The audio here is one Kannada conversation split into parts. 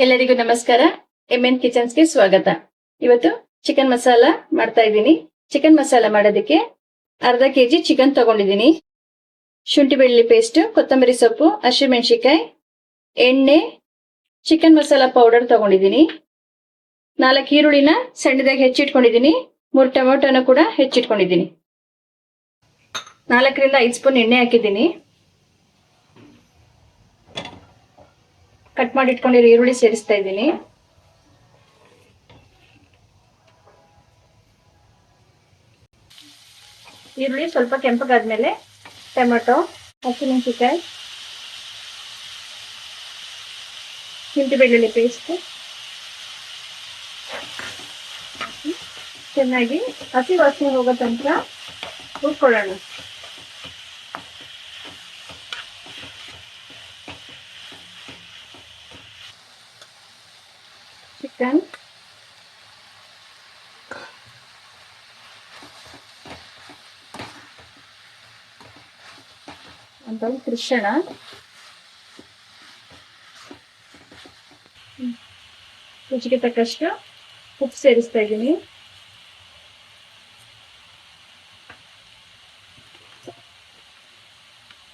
ಎಲ್ಲರಿಗೂ ನಮಸ್ಕಾರ. MN ಕಿಚನ್ಸ್ಗೆ ಸ್ವಾಗತ. ಇವತ್ತು ಚಿಕನ್ ಮಸಾಲ ಮಾಡ್ತಾ ಇದ್ದೀನಿ. ಚಿಕನ್ ಮಸಾಲ ಮಾಡೋದಕ್ಕೆ ಅರ್ಧ ಕೆಜಿ ಚಿಕನ್ ತಗೊಂಡಿದ್ದೀನಿ. ಶುಂಠಿ ಬೆಳ್ಳುಳ್ಳಿ ಪೇಸ್ಟ್, ಕೊತ್ತಂಬರಿ ಸೊಪ್ಪು, ಹಸಿಮೆಣಸಿಕಾಯಿ, ಎಣ್ಣೆ, ಚಿಕನ್ ಮಸಾಲ ಪೌಡರ್ ತಗೊಂಡಿದ್ದೀನಿ. 4 ಈರುಳ್ಳಿನ ಸಣ್ಣದಾಗಿ ಹೆಚ್ಚಿಟ್ಕೊಂಡಿದ್ದೀನಿ. 3 ಟೊಮೆಟೊನ ಕೂಡ ಹೆಚ್ಚಿಟ್ಕೊಂಡಿದ್ದೀನಿ. 4 ರಿಂದ 5 ಸ್ಪೂನ್ ಎಣ್ಣೆ ಹಾಕಿದ್ದೀನಿ. ಕಟ್ ಮಾಡಿ ಇಟ್ಕೊಂಡಿರೋ ಈರುಳ್ಳಿ ಸೇರಿಸ್ತಾ ಇದ್ದೀನಿ. ಈರುಳ್ಳಿ ಸ್ವಲ್ಪ ಕೆಂಪಗಾದ್ಮೇಲೆ ಟೊಮೆಟೊ, ಹಸಿಮೆಣಸಿಕಾಯಿ, ಶುಂಠಿ ಬೆಳ್ಳುಳ್ಳಿ ಪೇಸ್ಟ್ ಚೆನ್ನಾಗಿ ಹಸಿ ವಾಸನೆ ಹೋಗೋ ತನಕ ಹುರ್ಕೊಳ್ಳೋಣ. ಚಿಕನ್ ಅಂತ ಕೃಷ್ಣ ರುಚಿಗೆ ತಕ್ಕಷ್ಟು ಉಪ್ಪು ಸೇರಿಸ್ತಾ ಇದ್ದೀನಿ.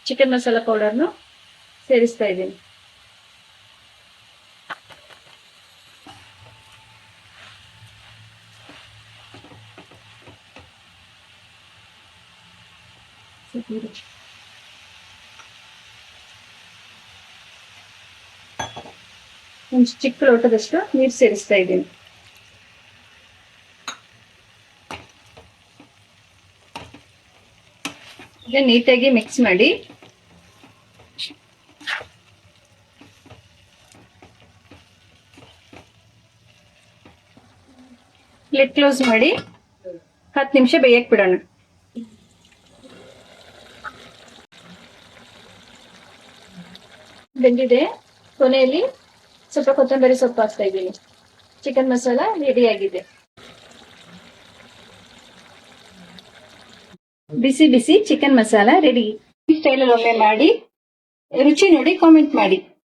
ಚಿಕನ್ ಮಸಾಲ ಪೌಡರ್ನು ಸೇರಿಸ್ತಾ ಇದ್ದೀನಿ. ಒಂದು ಚಿಕ್ಕ ಲೋಟದಷ್ಟು ನೀರು ಸೇರಿಸ್ತಾ ಇದ್ದೀನಿ. ಈಗ ನೀಟಾಗಿ ಮಿಕ್ಸ್ ಮಾಡಿ ಲಿಡ್ ಕ್ಲೋಸ್ ಮಾಡಿ 10 ನಿಮಿಷ ಬೇಯಕ್ಕೆ ಬಿಡೋಣ. ಬೆಂದಿದೆ. ಕೊನೆಯಲ್ಲಿ ಸ್ವಲ್ಪ ಕೊತ್ತಂಬರಿ ಸೊಪ್ಪು ಹಾಕ್ತಾ ಇದ್ದೀನಿ. ಚಿಕನ್ ಮಸಾಲ ರೆಡಿ ಆಗಿದೆ. ಬಿಸಿ ಬಿಸಿ ಚಿಕನ್ ಮಸಾಲ ರೆಡಿ. ಈ ಸ್ಟೈಲಲ್ಲಿ ಒಮ್ಮೆ ಮಾಡಿ ರುಚಿ ನೋಡಿ ಕಾಮೆಂಟ್ ಮಾಡಿ.